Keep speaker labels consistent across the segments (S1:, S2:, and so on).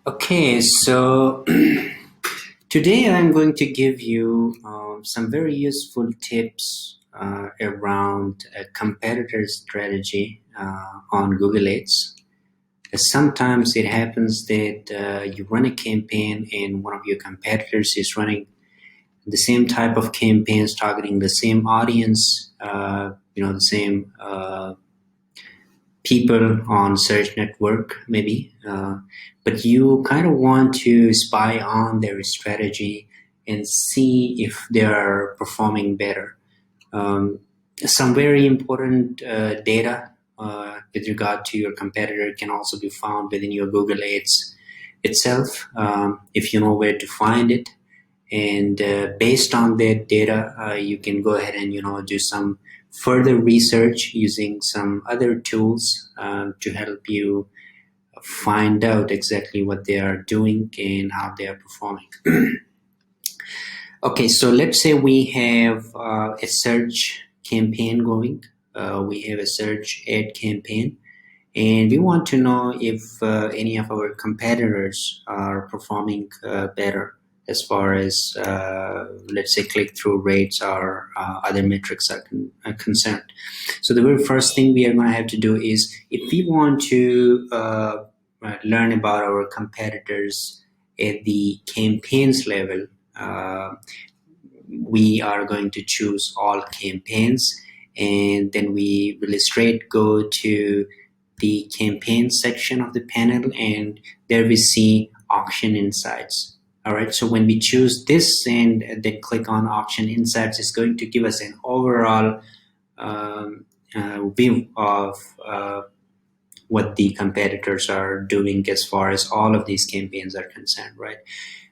S1: Okay, so today I'm going to give you some very useful tips around a competitor strategy on Google Ads. Sometimes it happens that you run a campaign and one of your competitors is running the same type of campaigns targeting the same audience, the same people on search network maybe, but you kind of want to spy on their strategy and see if they are performing better. Some very important data with regard to your competitor can also be found within your Google Ads itself, if you know where to find it. And based on that data, you can go ahead and do some further research using some other tools to help you find out exactly what they are doing and how they are performing. Okay, so let's say we have a search campaign going. We have a search ad campaign, and we want to know if any of our competitors are performing better as far as, let's say, click-through rates or other metrics are concerned. So the very first thing we are going to have to do is, if we want to learn about our competitors at the campaigns level, we are going to choose all campaigns, and then we will straight go to the campaign section of the panel, and there we see auction insights. All right, so when we choose this and then click on auction insights, it's going to give us an overall view of what the competitors are doing as far as all of these campaigns are concerned, right?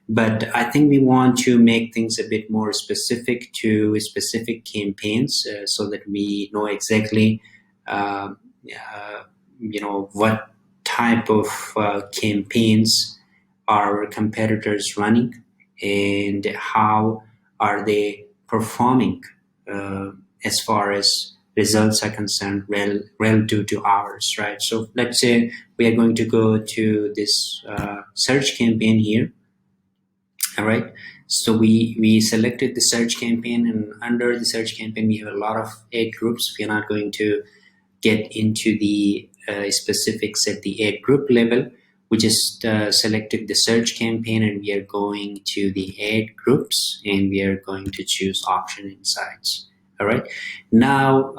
S1: But I think we want to make things a bit more specific to specific campaigns, so that we know exactly what type of campaigns are competitors running and how are they performing as far as results are concerned relative to ours, right? So let's say we are going to go to this search campaign here. All right, so we selected the search campaign, and under the search campaign we have a lot of ad groups. We are not going to get into the specifics at the ad group level. We just selected the search campaign, and we are going to the ad groups, and we are going to choose auction insights. All right, now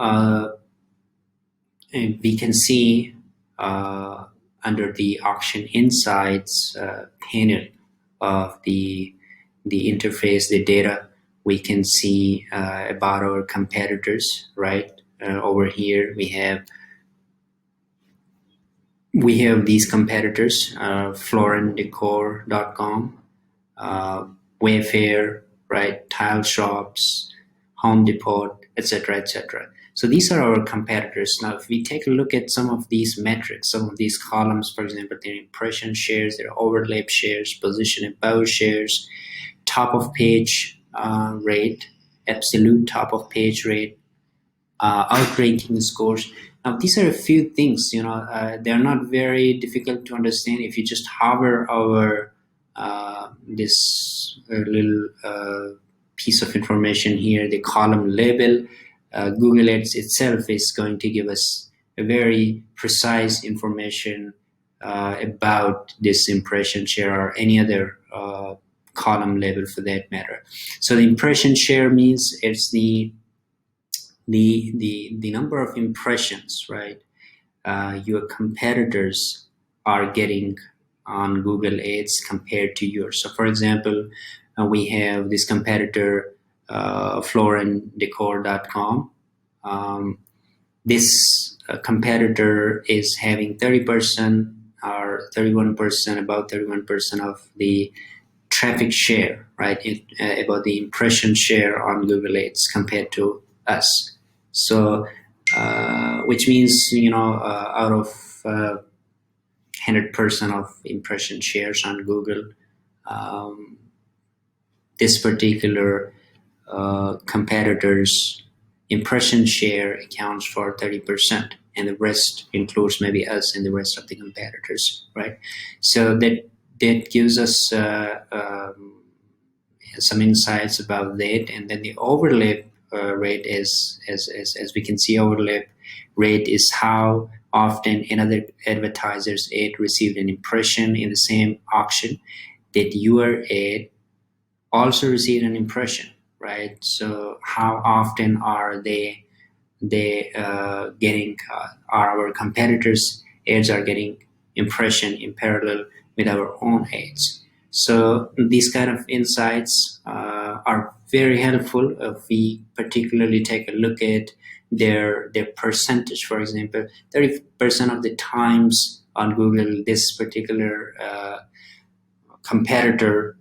S1: we can see under the auction insights panel of the interface, the data, we can see about our competitors, right? Over here we have these competitors, florendecor.com, Wayfair, right? Tile shops, Home Depot, etc., etc. So these are our competitors. Now, if we take a look at some of these metrics, some of these columns, for example, their impression shares, their overlap shares, position above shares, top of page rate, absolute top of page rate, outranking scores. Now, these are a few things, they're not very difficult to understand. If you just hover over this little piece of information here, the column label, Google Ads itself is going to give us a very precise information about this impression share or any other column label for that matter. So the impression share means it's the number of impressions, right, your competitors are getting on Google Ads compared to yours. So for example, we have this competitor, florendecor.com. This competitor is having 30% or 31%, about 31% of the traffic share, right, about the impression share on Google Ads compared to us. So which means, out of 100% of impression shares on Google, this particular competitor's impression share accounts for 30%, and the rest includes maybe us and the rest of the competitors, right? So that gives us some insights about that. And then the overlap rate is, as we can see, overlap rate is how often another advertiser's ad received an impression in the same auction that your ad also received an impression, right? So how often are they getting our competitors' ads are getting impression in parallel with our own ads. So these kind of insights are very helpful if we particularly take a look at their percentage. For example, 30% of the times on Google, this particular competitor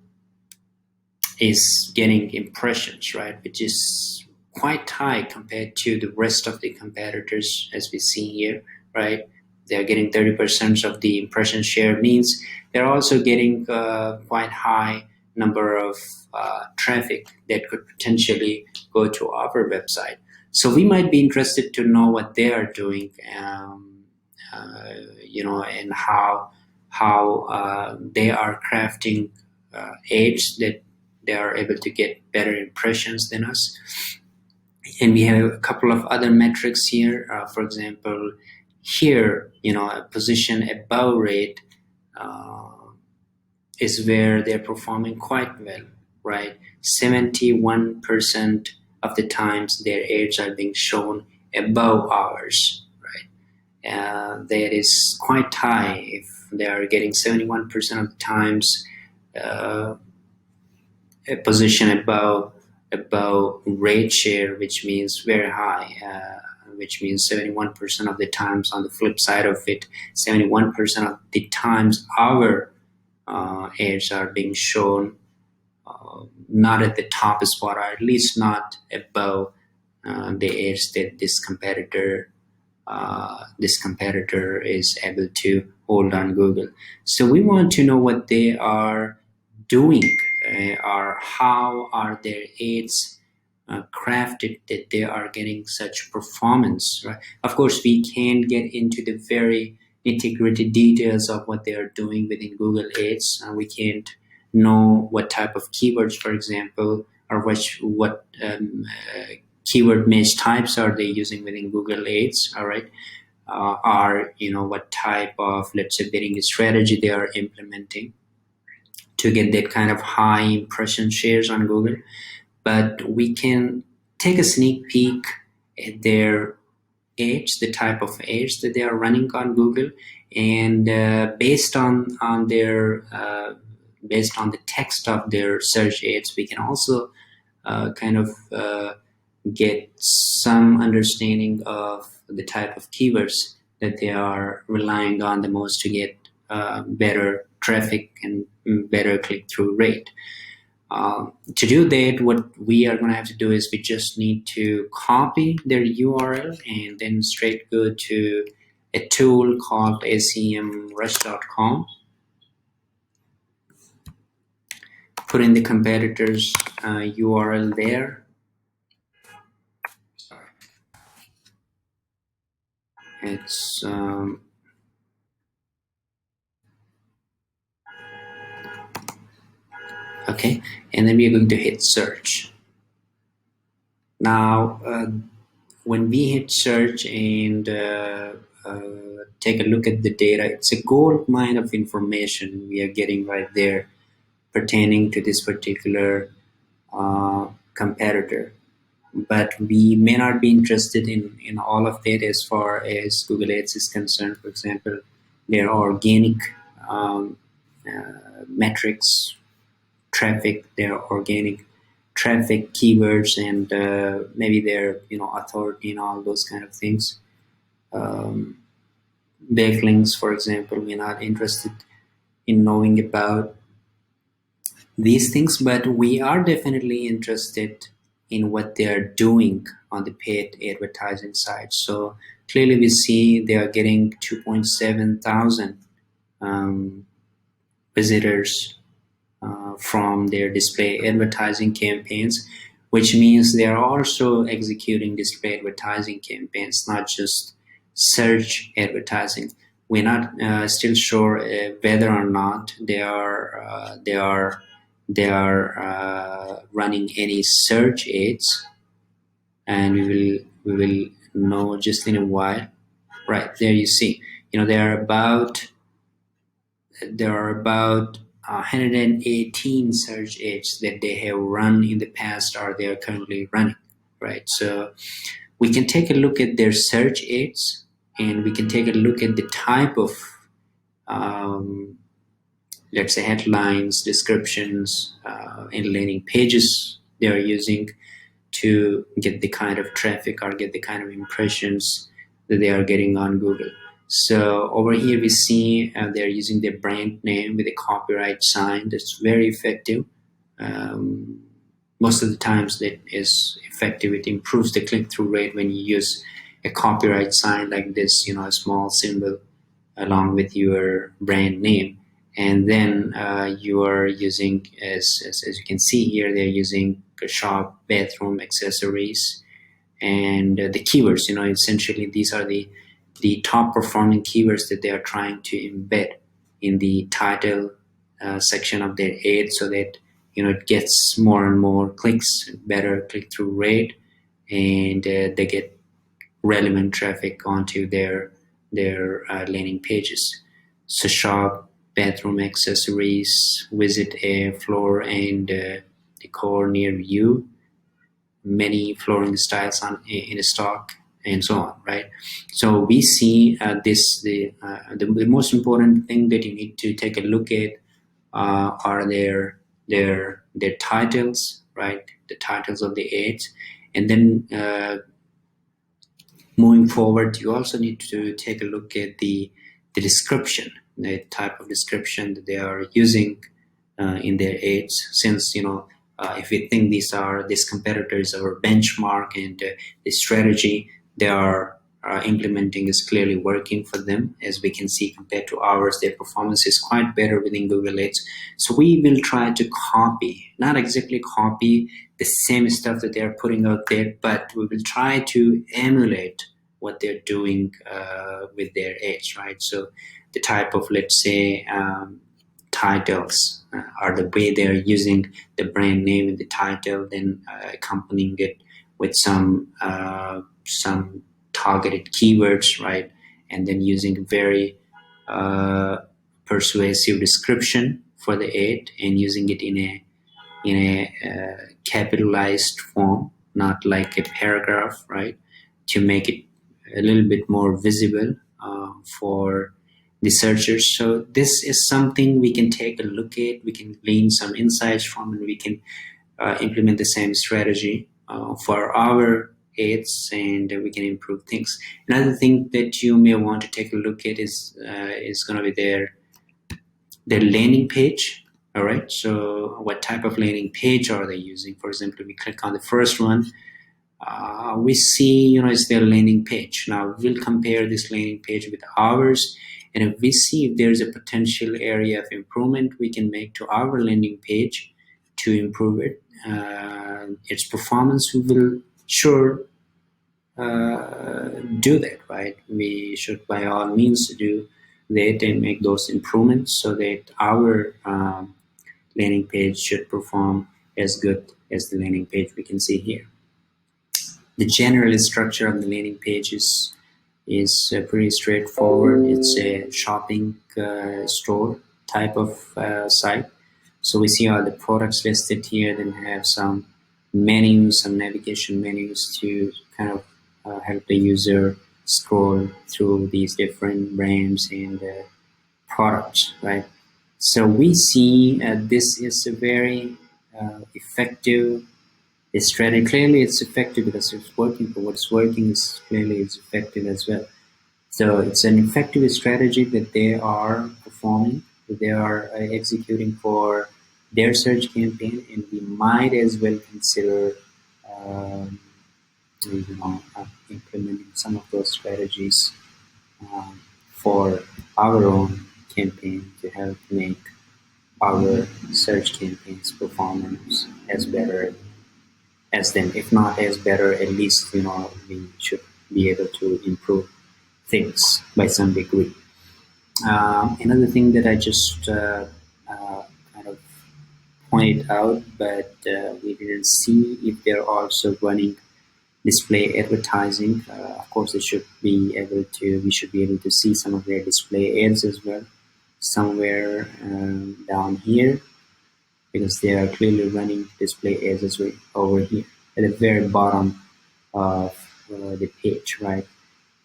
S1: is getting impressions, right? Which is quite high compared to the rest of the competitors, as we see here, right? They're getting 30% of the impression share, means they're also getting quite high number of traffic that could potentially go to our website. So we might be interested to know what they are doing, and how they are crafting ads that they are able to get better impressions than us. And we have a couple of other metrics here. For example, here, a position above rate is where they're performing quite well, right? 71% of the times their ads are being shown above ours, right? That is quite high if they are getting 71% of the times a position above rate share, which means very high, which means 71% of the times. On the flip side of it, 71% of the times our ads are being shown not at the top spot, or at least not above the ads that this competitor is able to hold on Google. So we want to know what they are doing, or how are their ads crafted that they are getting such performance, right? Of course, we can't get into the very nitty-gritty details of what they are doing within Google Ads. We can't know what type of keywords, for example, or what keyword match types are they using within Google Ads, all right? Or what type of, let's say, bidding strategy they are implementing to get that kind of high impression shares on Google. But we can take a sneak peek at their ads, the type of ads that they are running on Google, and based on the text of their search ads, we can also get some understanding of the type of keywords that they are relying on the most to get better traffic and better click-through rate. To do that, what we are going to have to do is we just need to copy their URL and then straight go to a tool called semrush.com. Put in the competitor's URL there. It's okay, and then we are going to hit search. Now, when we hit search and take a look at the data, it's a gold mine of information we are getting right there pertaining to this particular competitor. But we may not be interested in all of that as far as Google Ads is concerned. For example, their organic metrics, traffic, their organic traffic keywords, and maybe their authority and all those kind of things. Backlinks, for example, we're not interested in knowing about these things, but we are definitely interested in what they are doing on the paid advertising side. So clearly we see they are getting 2.7 thousand visitors from their display advertising campaigns, which means they are also executing display advertising campaigns, not just search advertising. we're not still sure whether or not they are running any search ads, and we will know just in a while. Right there, you see, there are about 118 search ads that they have run in the past, or they are currently running. Right, so we can take a look at their search ads, and we can take a look at the type of, um, let's say, headlines, descriptions, and landing pages they are using to get the kind of traffic or get the kind of impressions that they are getting on Google. So over here we see they're using their brand name with a copyright sign. That's very effective. Um, Most of the times that is effective. It improves the click-through rate when you use a copyright sign like this, a small symbol along with your brand name. And then you are using, as you can see here, they're using shop, bathroom, accessories, and the keywords. Essentially these are the top performing keywords that they are trying to embed in the title section of their ad, so that it gets more and more clicks, better click-through rate, and they get relevant traffic onto their landing pages. So shop, bathroom accessories, visit a floor and decor near you, many flooring styles in stock, and so on. Right. So we see the most important thing that you need to take a look at are their titles, right? The titles of the ads, and then moving forward, you also need to take a look at the description, the type of description that they are using in their ads. Since if we think these competitors are benchmark, and the strategy they are implementing is clearly working for them, as we can see compared to ours, their performance is quite better within Google Ads. So we will try to copy, not exactly copy the same stuff that they are putting out there, but we will try to emulate what they're doing with their ads, right? So the type of, let's say, titles are the way they're using the brand name in the title, then accompanying it with some targeted keywords, right? And then using very persuasive description for the ad, and using it in a capitalized form, not like a paragraph, right? To make it a little bit more visible for the searchers. So this is something we can take a look at, we can glean some insights from, and we can implement the same strategy for our ads, and we can improve things. Another thing that you may want to take a look at is going to be their landing page. All right, so what type of landing page are they using? For example, we click on the first one, we see it's their landing page. Now we'll compare this landing page with ours, and if we see if there's a potential area of improvement we can make to our landing page to improve its performance, we will sure do that, right? We should by all means do that and make those improvements, so that our landing page should perform as good as the landing page we can see here. The general structure of the landing page is pretty straightforward. It's a shopping store type of site. So we see all the products listed here, then have some menus, some navigation menus to kind of help the user scroll through these different brands and products, right? So we see this is a very effective strategy. Clearly it's effective because it's working, but what's working is clearly it's effective as well. So it's an effective strategy that they are performing, that they are executing for their search campaign, and we might as well consider implementing some of those strategies for our own campaign to help make our search campaigns performance as better as them. If not as better, at least we should be able to improve things by some degree. Another thing that I just kind of pointed out, but we didn't see if they're also running display advertising. Of course, they should be able to. We should be able to see some of their display ads as well, somewhere down here, because they are clearly running display ads as well over here at the very bottom of the page, right?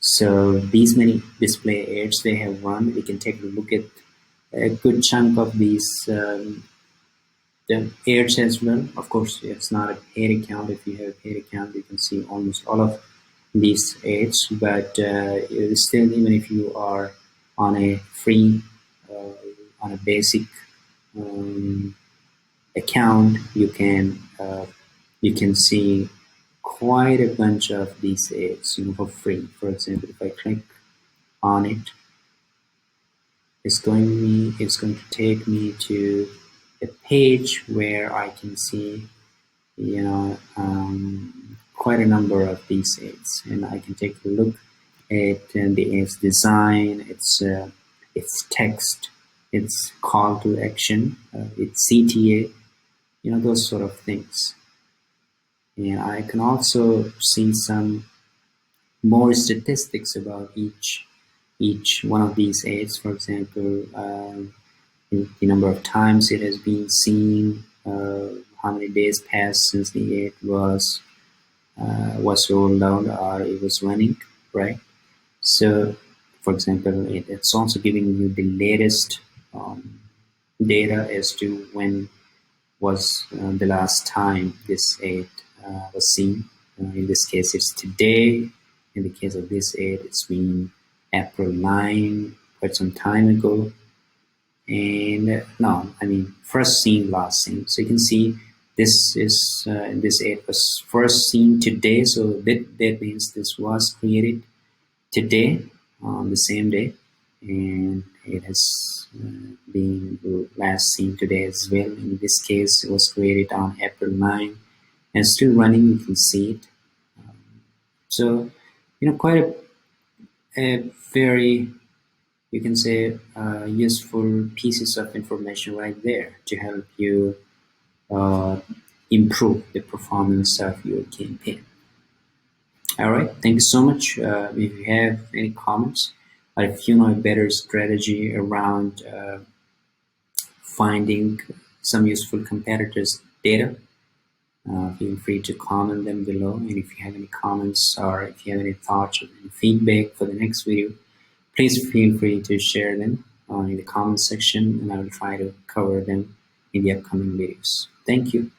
S1: So these many display ads they have run. We can take a look at a good chunk of these the ads as well. Of course, it's not a paid account. If you have a paid account, you can see almost all of these ads. But still, even if you are on a free, on a basic um, account, you can see quite a bunch of these ads, for free. For example, if I click on it, it's going to take me to a page where I can see quite a number of these ads, and I can take a look at the ads design, its text, its call to action, its CTA, those sort of things. And I can also see some more statistics about each one of these ads. For example, the number of times it has been seen, how many days passed since the ad was rolled out or it was running, right? So, for example, it's also giving you the latest um, data as to when was the last time this ad was seen. In this case, it's today. In the case of this ad, it's been April 9, quite some time ago. And no, I mean first seen, last seen. So you can see this ad was first seen today. So that means this was created today on the same day, and it has been last seen today as well. In this case, it was created on April 9 and still running. You can see it. So, quite a very, you can say, useful pieces of information right there to help you uh, improve the performance of your campaign. All right, thank you so much. If you have any comments, or if you know a better strategy around finding some useful competitors' data, feel free to comment them below. And if you have any comments or if you have any thoughts or any feedback for the next video, please feel free to share them in the comment section, and I will try to cover them in the upcoming videos. Thank you.